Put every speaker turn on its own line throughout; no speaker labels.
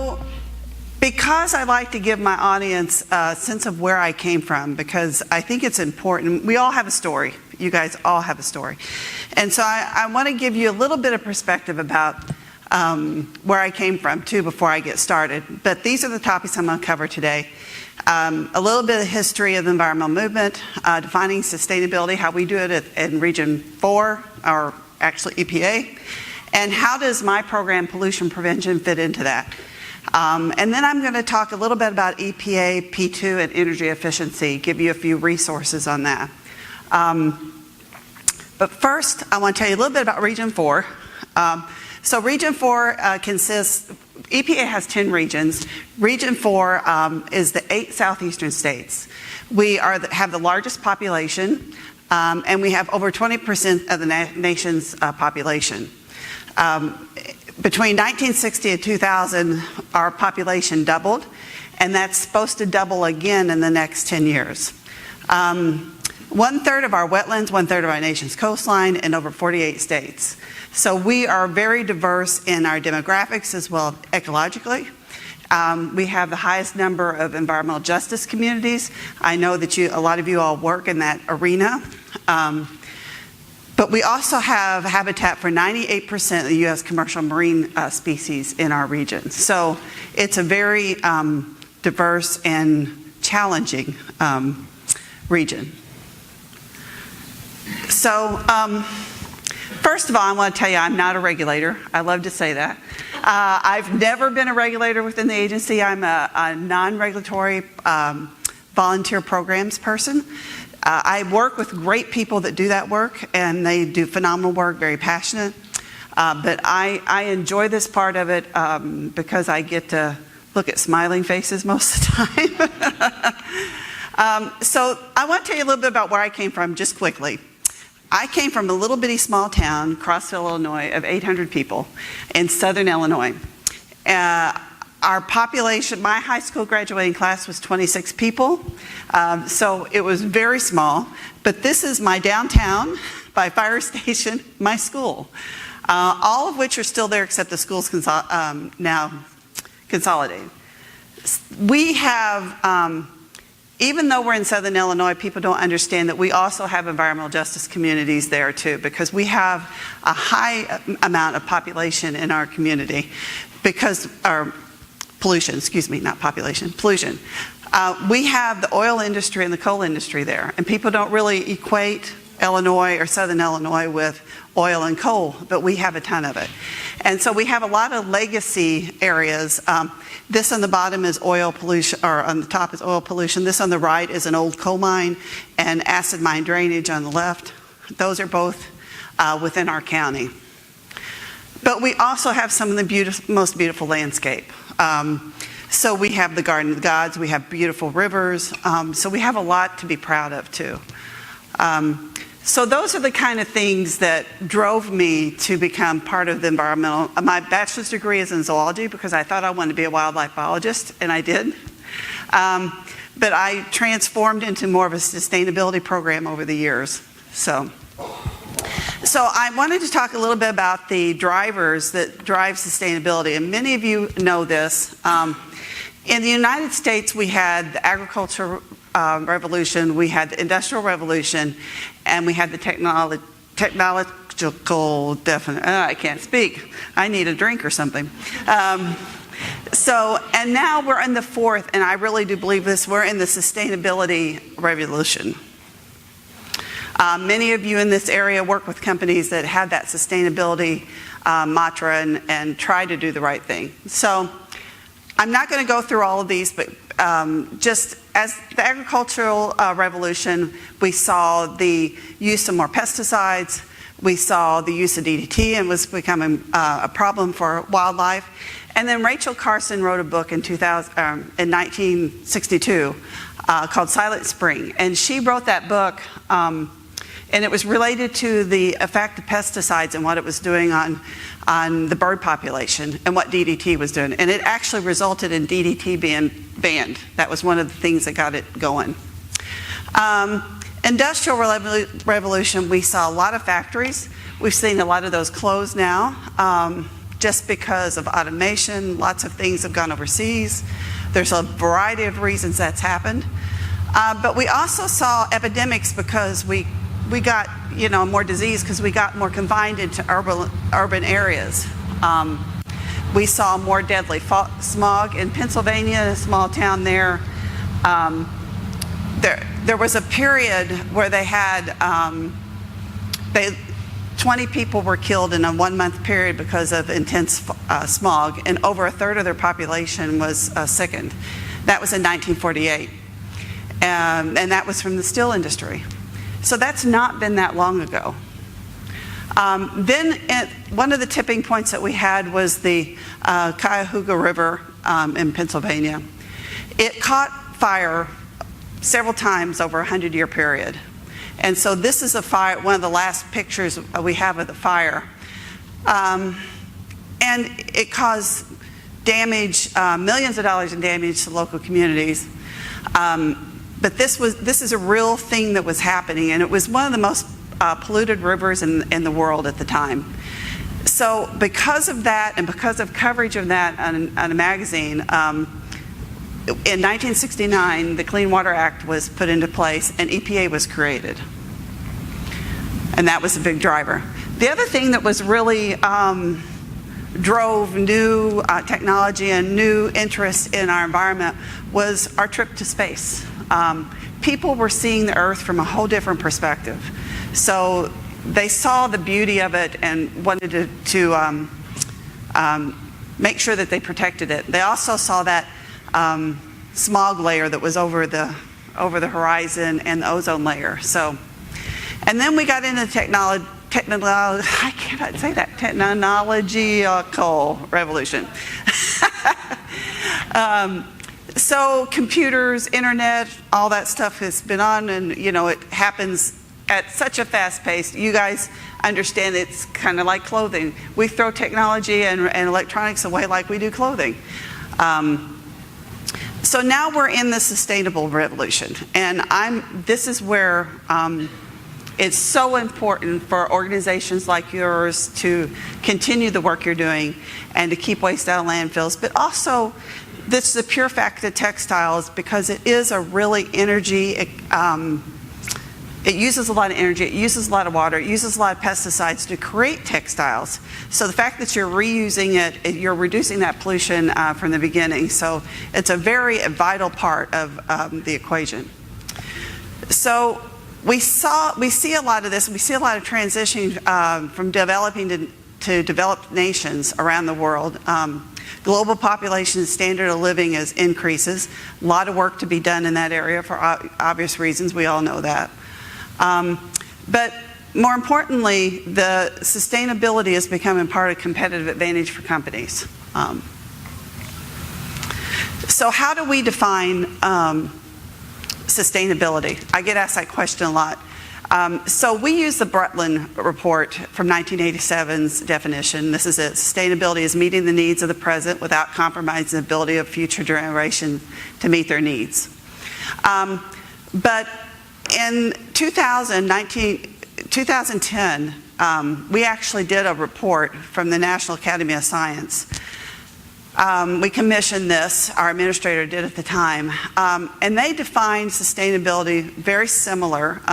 So, because I like to give my audience a sense of where I came from, because I think it's important. We all have a story. You guys all have a story. And so I want to give you a little bit of perspective about where I came from, too, before I get started. But these are the topics I'm going to cover today. A little bit of history of the environmental movement, defining sustainability, how we do it in Region 4, or actually EPA, and how does my program, pollution prevention, fit into that. And then I'm going to talk a little bit about EPA, P2, and energy efficiency, give you a few resources on that. But first, I want to tell you a little bit about Region 4. So Region 4 consists, EPA has 10 regions. Region 4 is the 8 southeastern states. We have the largest population, and we have over 20% of the nation's population. Between 1960 and 2000, our population doubled, and that's supposed to double again in the next 10 years. 1/3 of our wetlands, 1/3 of our nation's coastline, and over 48 states. So we are very diverse in our demographics as well as ecologically. We have the highest number of environmental justice communities. I know that a lot of you all work in that arena. But we also have habitat for 98% of the U.S. commercial marine species in our region. So it's a very diverse and challenging region. So first of all, I want to tell you I'm not a regulator. I love to say that. I've never been a regulator within the agency. I'm a non-regulatory volunteer programs person. I work with great people that do that work, and they do phenomenal work, very passionate. But I enjoy this part of it because I get to look at smiling faces most of the time. So I want to tell you a little bit about where I came from just quickly. I came from a little bitty small town, Crossville, Illinois, of 800 people in southern Illinois. Our population, my high school graduating class was 26 people, so it was very small. But this is my downtown, my fire station, my school, all of which are still there except the school's now consolidated. We have, even though we're in southern Illinois, people don't understand that we also have environmental justice communities there too, because we have a high amount of population in our community because our pollution, excuse me, not population, pollution. We have the oil industry and the coal industry there, and people don't really equate Illinois or southern Illinois with oil and coal, but we have a ton of it. And so we have a lot of legacy areas. This on the bottom is oil pollution, or on the top is oil pollution. This on the right is an old coal mine and acid mine drainage on the left. Those are both within our county. But we also have some of the most beautiful landscape. So we have the Garden of the Gods, we have beautiful rivers, so we have a lot to be proud of too. So those are the kind of things that drove me to become part of the environmental. My bachelor's degree is in zoology because I thought I wanted to be a wildlife biologist, and I did. But I transformed into more of a sustainability program over the years. So I wanted to talk a little bit about the drivers that drive sustainability, and many of you know this. In the United States, we had the agricultural revolution, we had the industrial revolution, and we had the technological I can't speak. I need a drink or something. And now we're in the fourth, and I really do believe this, we're in the sustainability revolution. Many of you in this area work with companies that have that sustainability mantra and try to do the right thing. So I'm not going to go through all of these, but just as the agricultural revolution, we saw the use of more pesticides, we saw the use of DDT, and was becoming a problem for wildlife. And then Rachel Carson wrote a book in 1962 called Silent Spring, and she wrote that book and it was related to the effect of pesticides and what it was doing on the bird population and what DDT was doing. And it actually resulted in DDT being banned. That was one of the things that got it going. Industrial revolution, we saw a lot of factories. We've seen a lot of those close now. just because of automation. Lots of things have gone overseas. There's a variety of reasons that's happened. But we also saw epidemics because we got, more disease because we got more confined into urban areas. We saw more deadly smog in Pennsylvania, a small town there. There was a period where they had 20 people were killed in a 1-month period because of intense smog, and over a third of their population was sickened. That was in 1948, and that was from the steel industry. So that's not been that long ago. Then one of the tipping points that we had was the Cuyahoga River in Pennsylvania. It caught fire several times over a 100-year period. And so this is a fire, one of the last pictures we have of the fire. And it caused damage, millions of dollars in damage to local communities. But this is a real thing that was happening, and it was one of the most polluted rivers in the world at the time. So because of that, and because of coverage of that on a magazine, in 1969, the Clean Water Act was put into place and EPA was created. And that was a big driver. The other thing that was really drove new technology and new interest in our environment was our trip to space. People were seeing the Earth from a whole different perspective. So they saw the beauty of it and wanted to make sure that they protected it. They also saw that smog layer that was over the horizon and the ozone layer. So, and then we got into technological revolution. So computers, internet, all that stuff has been on, and it happens at such a fast pace. You guys understand it's kind of like clothing. We throw technology and electronics away like we do clothing. So now we're in the sustainable revolution, and this is where it's so important for organizations like yours to continue the work you're doing and to keep waste out of landfills, but also this is the pure fact that textiles, because it is a really energy, it uses a lot of energy, it uses a lot of water, it uses a lot of pesticides to create textiles. So the fact that you're reusing it, you're reducing that pollution from the beginning. So it's a very vital part of the equation. So we see a lot of this. We see a lot of transition from developing to developed nations around the world. Global population standard of living increases. A lot of work to be done in that area for obvious reasons. We all know that. But more importantly, the sustainability is becoming part of competitive advantage for companies. So how do we define sustainability? I get asked that question a lot. So we use the Brundtland report from 1987's definition. This is it. Sustainability is meeting the needs of the present without compromising the ability of future generations to meet their needs. But in 2010, we actually did a report from the National Academy of Science. We commissioned this, our administrator did at the time, and they defined sustainability very similar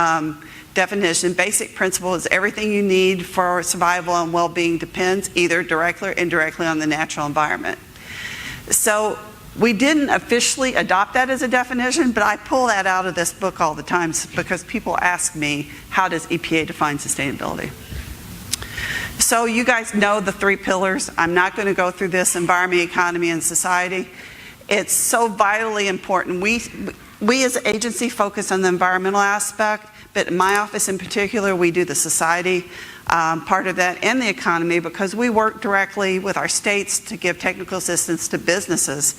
definition. Basic principle is everything you need for survival and well-being depends either directly or indirectly on the natural environment. So we didn't officially adopt that as a definition, but I pull that out of this book all the time because people ask me, how does EPA define sustainability? So you guys know the 3 pillars. I'm not going to go through this: environment, economy, and society. It's so vitally important. We as an agency focus on the environmental aspect, but in my office in particular, we do the society part of that and the economy, because we work directly with our states to give technical assistance to businesses,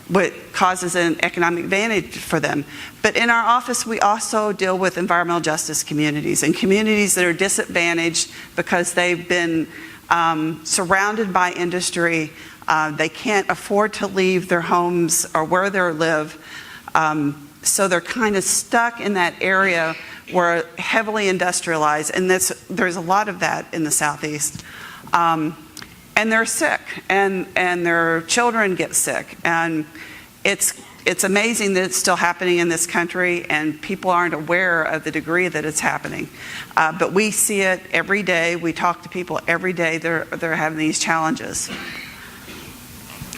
what causes an economic advantage for them. But in our office, we also deal with environmental justice communities and communities that are disadvantaged because they've been surrounded by industry. They can't afford to leave their homes or where they live. So they're kind of stuck in that area where heavily industrialized, and there's a lot of that in the Southeast. and they're sick, and their children get sick. And it's amazing that it's still happening in this country, and people aren't aware of the degree that it's happening. But we see it every day. We talk to people every day. They're having these challenges.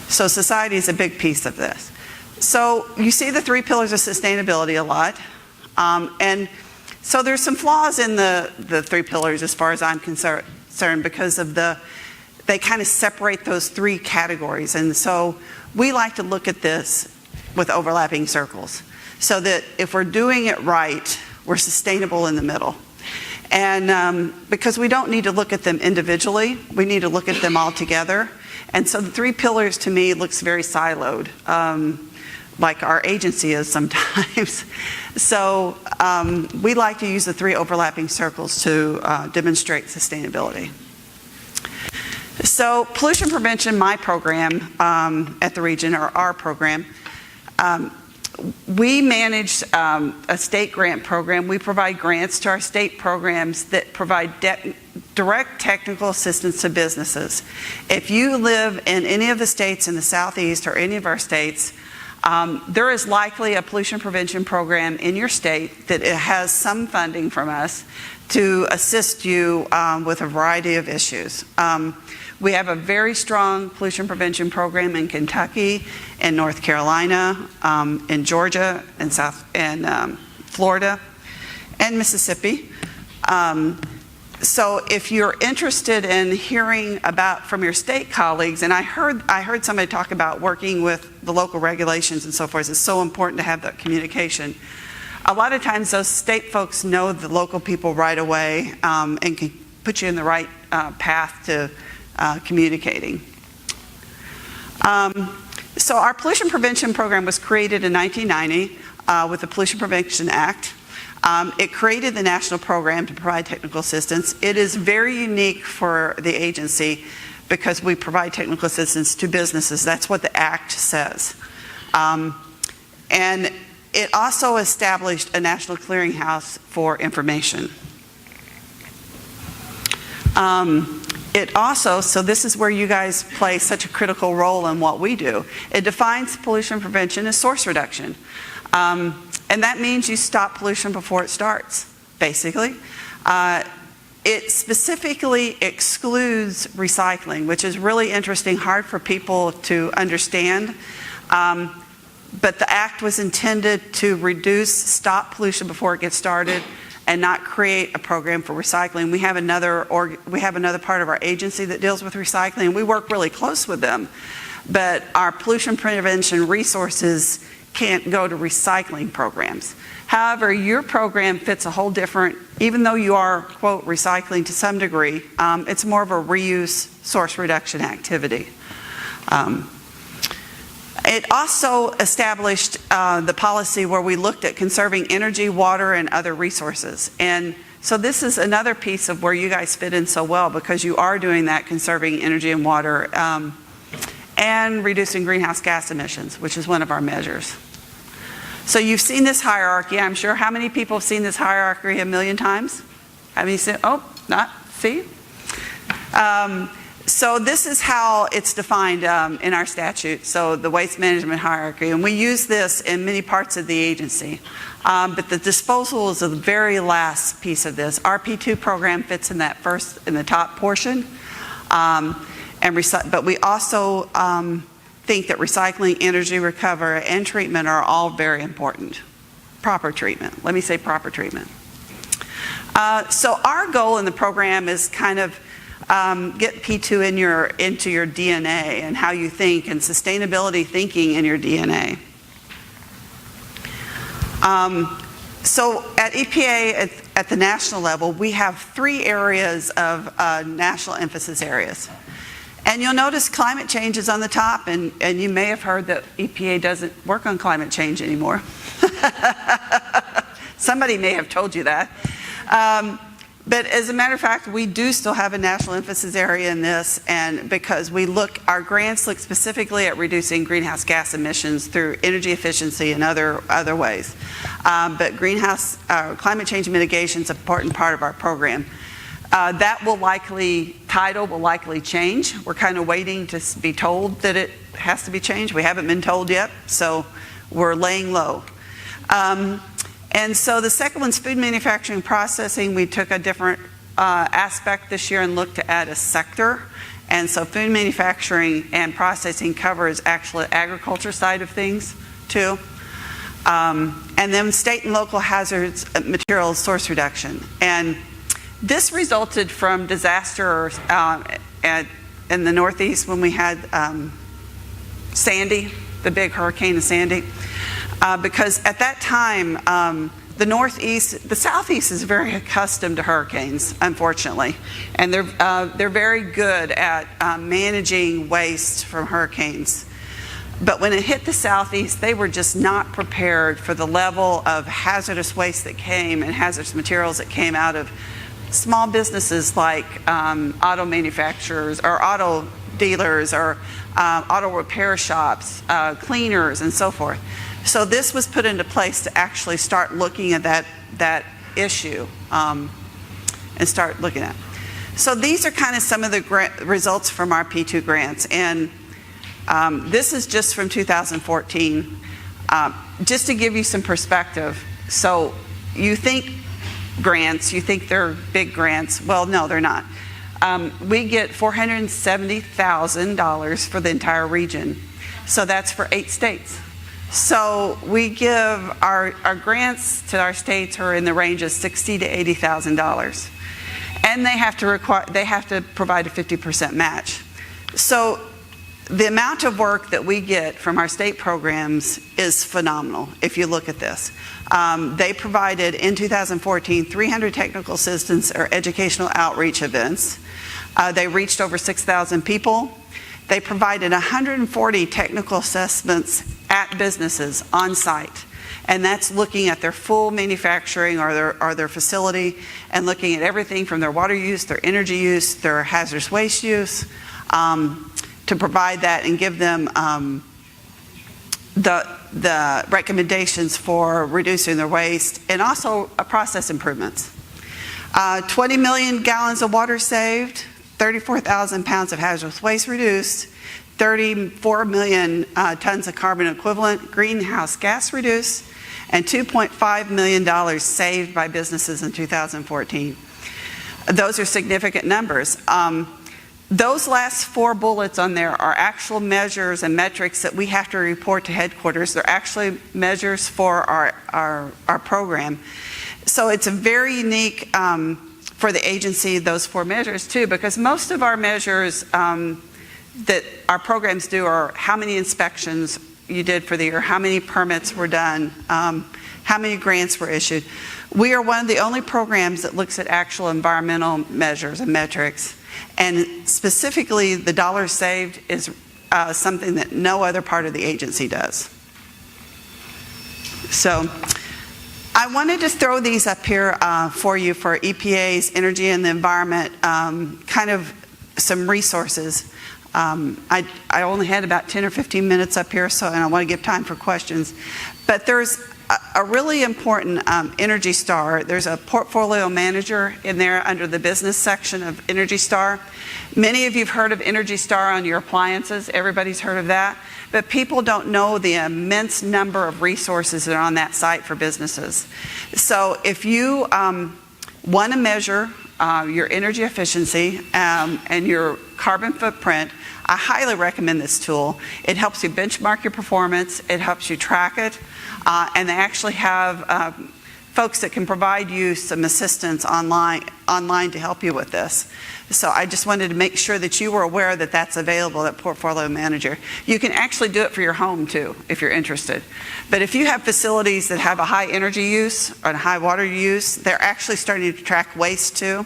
So society is a big piece of this. So you see the 3 pillars of sustainability a lot. And so there's some flaws in the 3 pillars as far as I'm concerned, because of they kind of separate those 3 categories. And so we like to look at this with overlapping circles, so that if we're doing it right, we're sustainable in the middle. And because we don't need to look at them individually, we need to look at them all together. And so the 3 pillars to me looks very siloed, like our agency is sometimes. So we like to use the 3 overlapping circles to demonstrate sustainability. So pollution prevention, my program at the region, or our program, we manage a state grant program. We provide grants to our state programs that provide direct technical assistance to businesses. If you live in any of the states in the Southeast or any of our states, there is likely a pollution prevention program in your state that it has some funding from us to assist you with a variety of issues. We have a very strong pollution prevention program in Kentucky, in North Carolina, in Georgia, and Florida, and Mississippi. So if you're interested in hearing from your state colleagues, and I heard somebody talk about working with the local regulations and so forth. It's so important to have that communication. A lot of times those state folks know the local people right away and can put you in the right path to communicating. So our pollution prevention program was created in 1990 with the Pollution Prevention Act. It created the national program to provide technical assistance. It is very unique for the agency because we provide technical assistance to businesses. That's what the Act says. And it also established a national clearinghouse for information. It also, so this is where you guys play such a critical role in what we do. It defines pollution prevention as source reduction. And that means you stop pollution before it starts, basically. It specifically excludes recycling, which is really interesting, hard for people to understand. But the Act was intended to stop pollution before it gets started, and not create a program for recycling. We have another part of our agency that deals with recycling. We work really close with them, but our pollution prevention resources can't go to recycling programs. However, your program fits a whole different, even though you are, quote, recycling to some degree, it's more of a reuse source reduction activity. It also established the policy where we looked at conserving energy, water, and other resources. And so this is another piece of where you guys fit in so well, because you are doing that, conserving energy and water, and reducing greenhouse gas emissions, which is one of our measures. So you've seen this hierarchy, I'm sure. How many people have seen this hierarchy a million times? Have you seen? Oh, not, see? So this is how it's defined in our statute, so the waste management hierarchy. And we use this in many parts of the agency. But the disposal is the very last piece of this. Our P2 program fits in that first, in the top portion. But we also think that recycling, energy recovery, and treatment are all very important. Proper treatment. Let me say proper treatment. So our goal in the program is kind of get P2 into your DNA and how you think, and sustainability thinking in your DNA. So at EPA, at the national level, we have 3 areas of national emphasis areas. And you'll notice climate change is on the top, and you may have heard that EPA doesn't work on climate change anymore. Somebody may have told you that. But as a matter of fact, we do still have a national emphasis area in this, and because our grants look specifically at reducing greenhouse gas emissions through energy efficiency and other ways. But climate change mitigation is an important part of our program. Title will likely change. We're kind of waiting to be told that it has to be changed. We haven't been told yet, so we're laying low. And so the second one's food manufacturing processing. We took a different aspect this year and looked at a sector. And so food manufacturing and processing covers actually agriculture side of things too. And then state and local hazards materials source reduction. And this resulted from disaster in the Northeast when we had Sandy, the big hurricane of Sandy. Because at that time, the Southeast is very accustomed to hurricanes, unfortunately. And they're very good at managing waste from hurricanes. But when it hit the Southeast, they were just not prepared for the level of hazardous waste that came and hazardous materials that came out of small businesses like auto manufacturers or auto dealers or auto repair shops, cleaners, and so forth. So this was put into place to actually start looking at that issue and start looking at it. So these are kind of some of the results from our P2 grants. And this is just from 2014. Just to give you some perspective, so you think grants, you think they're big grants. Well, no, they're not. We get $470,000 for the entire region. So that's for 8 states. So we give our grants to our states are in the range of $60,000 to $80,000. And they have to provide a 50% match. So the amount of work that we get from our state programs is phenomenal if you look at this. They provided in 2014 300 technical assistance or educational outreach events. They reached over 6,000 people. They provided 140 technical assessments at businesses on site. And that's looking at their full manufacturing or their facility and looking at everything from their water use, their energy use, their hazardous waste use, to provide that and give them the recommendations for reducing their waste and also process improvements. 20 million gallons of water saved, 34,000 pounds of hazardous waste reduced, 34 million tons of carbon equivalent greenhouse gas reduced, and $2.5 million saved by businesses in 2014. Those are significant numbers. Those last 4 bullets on there are actual measures and metrics that we have to report to headquarters. They're actually measures for our program. So it's a very unique for the agency, those 4 measures too, because most of our measures that our programs do are how many inspections you did for the year, how many permits were done, how many grants were issued. We are one of the only programs that looks at actual environmental measures and metrics. And specifically, the dollars saved is something that no other part of the agency does. So I wanted to throw these up here for you for EPA's Energy and the Environment, kind of some resources. I only had about 10 or 15 minutes up here, and I want to give time for questions. But there's a really important Energy Star. There's a portfolio manager in there under the business section of Energy Star. Many of you have heard of Energy Star on your appliances. Everybody's heard of that. But people don't know the immense number of resources that are on that site for businesses. So if you want to measure your energy efficiency and your carbon footprint, I highly recommend this tool. It helps you benchmark your performance. It helps you track it. And they actually have folks that can provide you some assistance online to help you with this. So I just wanted to make sure that you were aware that that's available, that Portfolio Manager. You can actually do it for your home too, if you're interested. But if you have facilities that have a high energy use or a high water use, they're actually starting to track waste too.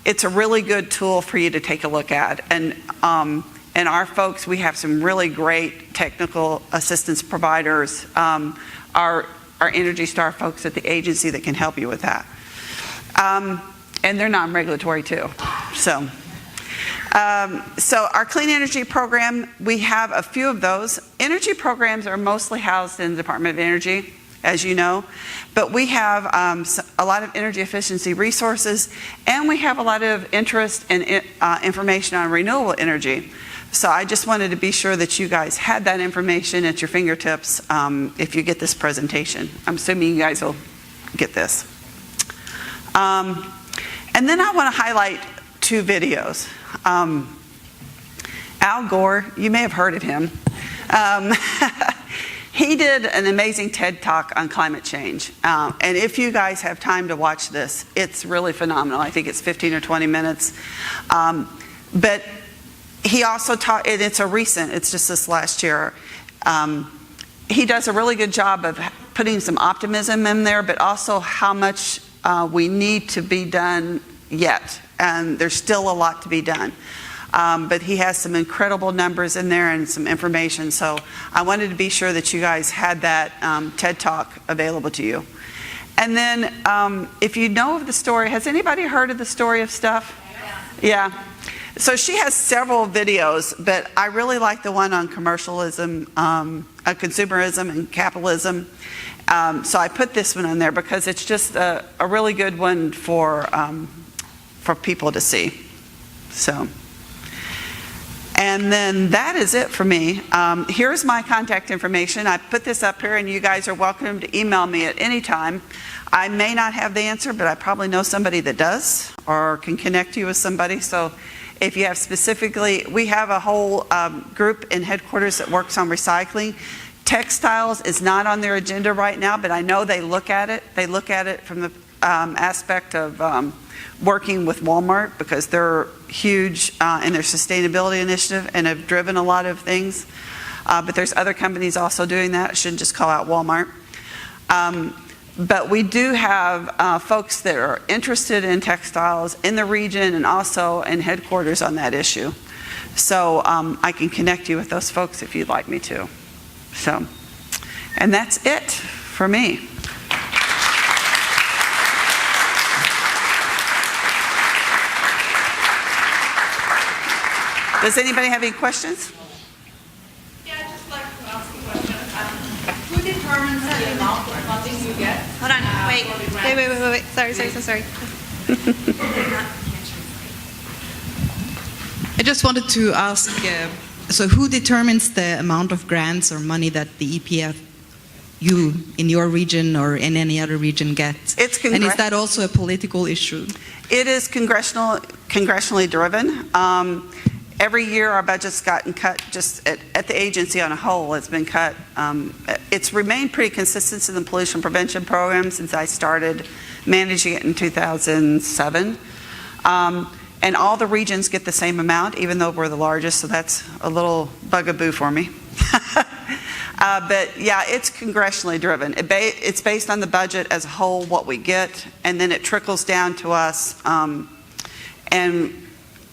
It's a really good tool for you to take a look at. And our folks, we have some really great technical assistance providers, our Energy Star folks at the agency that can help you with that. And they're non-regulatory too. So our Clean Energy Program, we have a few of those. Energy programs are mostly housed in the Department of Energy. as you know. But we have a lot of energy efficiency resources, and we have a lot of interest and information on renewable energy. So I just wanted to be sure that you guys had that information at your fingertips if you get this presentation. I'm assuming you guys will get this. And then I want to highlight 2 videos. Al Gore, you may have heard of him. He did an amazing TED Talk on climate change. And if you guys have time to watch this, it's really phenomenal. I think it's 15 or 20 minutes. But he also taught, and it's just this last year. He does a really good job of putting some optimism in there, but also how much we need to be done yet. And there's still a lot to be done. But he has some incredible numbers in there and some information. So I wanted to be sure that you guys had that TED Talk available to you. And then if you know of the story, has anybody heard of the story of Stuff? Yeah. So she has several videos, but I really like the one on commercialism, consumerism and capitalism. So I put this one on there because it's just a really good one for people to see. So. And then that is it for me. Here's my contact information. I put this up here, and you guys are welcome to email me at any time. I may not have the answer, but I probably know somebody that does or can connect you with somebody. So if you have specifically, we have a whole group in headquarters that works on recycling. Textiles is not on their agenda right now, but I know they look at it. They look at it from the aspect of working with Walmart because they're huge in their sustainability initiative and have driven a lot of things. But there's other companies also doing that. I shouldn't just call out Walmart. But we do have folks that are interested in textiles in the region and also in headquarters on that issue. So I can connect you with those folks if you'd like me to. So, and that's it for me. Does anybody have any questions?
Yeah, I'd just like to ask a question. Who determines the amount of funding you get?
Hold on, wait. Sorry.
I just wanted to ask, so who determines the amount of grants or money that the EPA, you in your region or in any other region gets? And is that also a political issue?
It is congressionally driven. Every year our budget's gotten cut just at the agency on a whole. It's been cut. It's remained pretty consistent in the pollution prevention program since I started managing it in 2007. And all the regions get the same amount, even though we're the largest, so that's a little bugaboo for me. But yeah, it's congressionally driven. It's based on the budget as a whole, what we get, and then it trickles down to us. And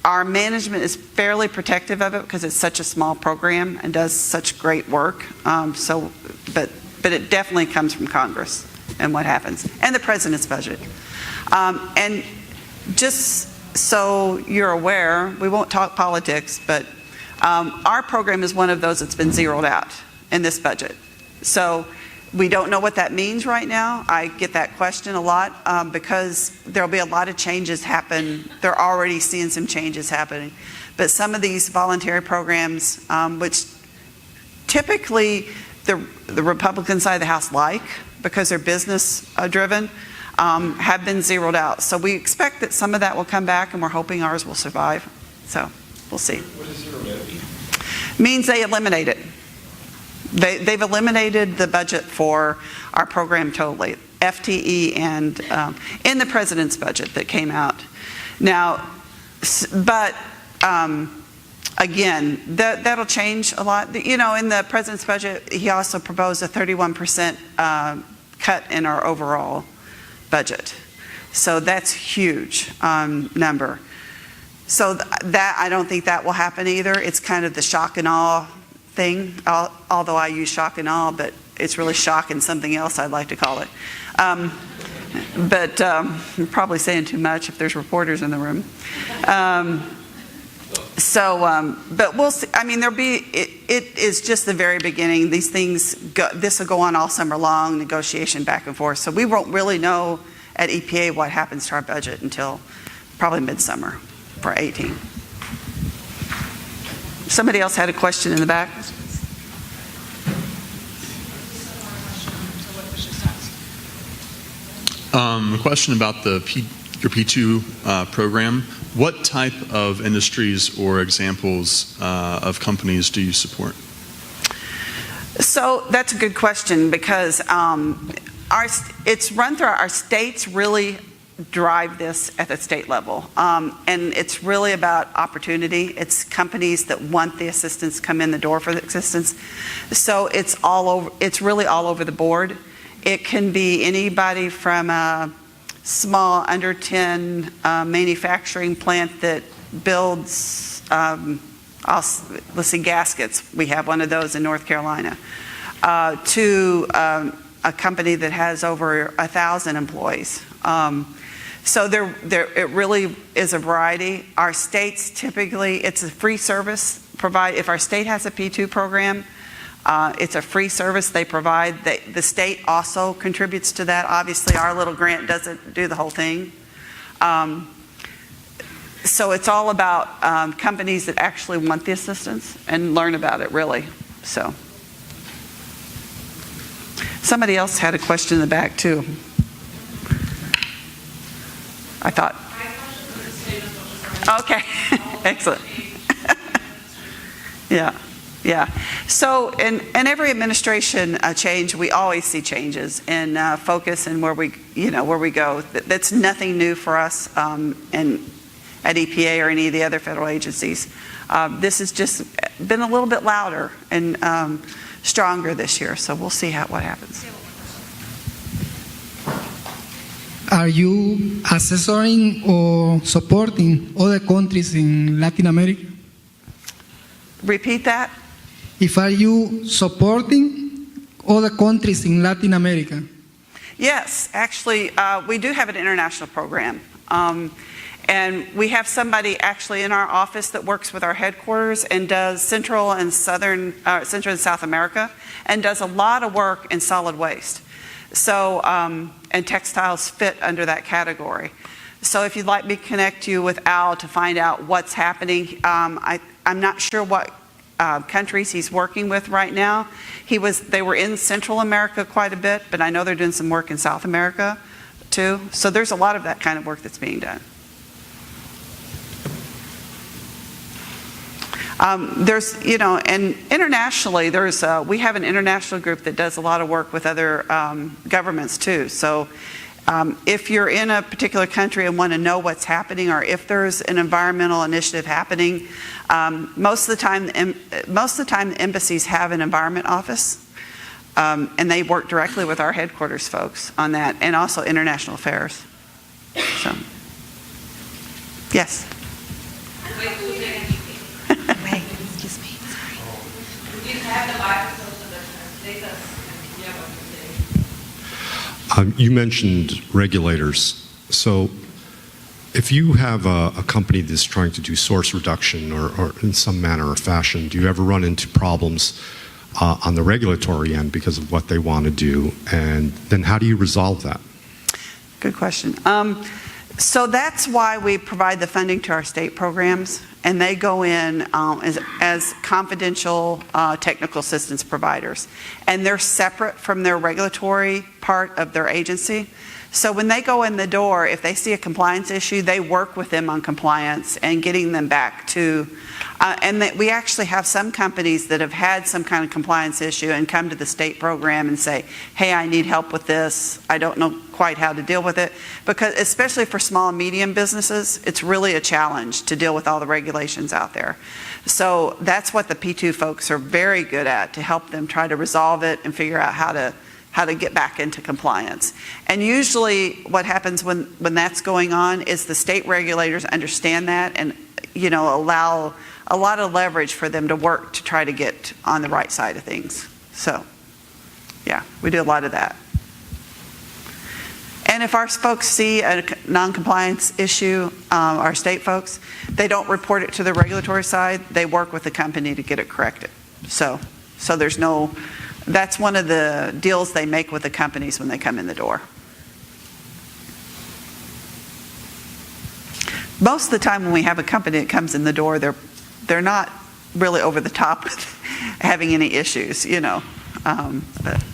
our management is fairly protective of it because it's such a small program and does such great work. But it definitely comes from Congress and what happens, and the president's budget. And just so you're aware, we won't talk politics, but our program is one of those that's been zeroed out in this budget. So we don't know what that means right now. I get that question a lot because there'll be a lot of changes happen. They're already seeing some changes happening. But some of these voluntary programs, which typically the Republican side of the House like because they're business driven, have been zeroed out. So we expect that some of that will come back, and we're hoping ours will survive. So we'll see.
What does zeroed out mean?
Means they eliminate it. They've eliminated the budget for our program totally, FTE and in the president's budget that came out. Now, but again, that'll change a lot. You know, in the president's budget, he also proposed a 31% cut in our overall budget. So that's huge number. So that I don't think that will happen either. It's kind of the shock and awe thing, although I use shock and awe, but it's really shock and something else I'd like to call it. But I'm probably saying too much if there's reporters in the room. But we'll see. I mean, it is just the very beginning. These things, this will go on all summer long, negotiation back and forth. So we won't really know at EPA what happens to our budget until probably midsummer for 18. Somebody else had a question in the back?
A question about your P2 program. What type of industries or examples of companies do you support?
So that's a good question because it's run through our states really drive this at the state level. And it's really about opportunity. It's companies that want the assistance come in the door for the assistance. So it's really all over the board. It can be anybody from a small under 10 manufacturing plant that builds, gaskets. We have one of those in North Carolina. To a company that has over 1,000 employees. So it really is a variety. Our states typically, it's a free service if our state has a P2 program, it's a free service they provide. The state also contributes to that. Obviously, our little grant doesn't do the whole thing. So it's all about companies that actually want the assistance and learn about it, really. So somebody else had a question in the back, too. I thought. Okay, excellent. Yeah. So in every administration change, we always see changes in focus and where we go. That's nothing new for us and at EPA or any of the other federal agencies. This has just been a little bit louder and stronger this year. So we'll see what happens.
Are you assessoring or supporting other countries in Latin America?
Repeat that.
If are you supporting other countries in Latin America?
Yes, actually, we do have an international program. And we have somebody actually in our office that works with our headquarters and does Central and South America and does a lot of work in solid waste. So, and textiles fit under that category. So if you'd like me to connect you with Al to find out what's happening, I'm not sure what countries he's working with right now. They were in Central America quite a bit, but I know they're doing some work in South America too. So there's a lot of that kind of work that's being done. And internationally, we have an international group that does a lot of work with other governments too. So if you're in a particular country and want to know what's happening, or if there's an environmental initiative happening, most of the time the embassies have an environment office, and they work directly with our headquarters folks on that, and also international affairs. So, yes.
Excuse me.
We didn't have the microphone so that translate us.
You mentioned regulators. So if you have a company that's trying to do source reduction or in some manner or fashion, do you ever run into problems on the regulatory end because of what they want to do? And then how do you resolve that?
Good question. So that's why we provide the funding to our state programs, and they go in as confidential technical assistance providers. And they're separate from their regulatory part of their agency. So when they go in the door, if they see a compliance issue, they work with them on compliance and getting them back to, we actually have some companies that have had some kind of compliance issue and come to the state program and say, hey, I need help with this. I don't know quite how to deal with it. Because especially for small and medium businesses, it's really a challenge to deal with all the regulations out there. So that's what the P2 folks are very good at, to help them try to resolve it and figure out how to get back into compliance. And usually what happens when that's going on is the state regulators understand that and allow a lot of leverage for them to work to try to get on the right side of things. So yeah, we do a lot of that. And if our folks see a non-compliance issue, our state folks, they don't report it to the regulatory side. They work with the company to get it corrected. So there's no, that's one of the deals they make with the companies when they come in the door. Most of the time when we have a company that comes in the door, they're not really over the top with having any issues, you know. But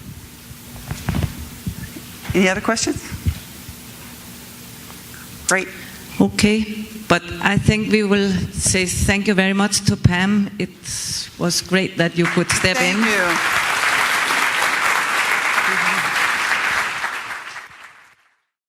any other questions? Great.
Okay, but I think we will say thank you very much to Pam. It was great that you could step in.
Thank you.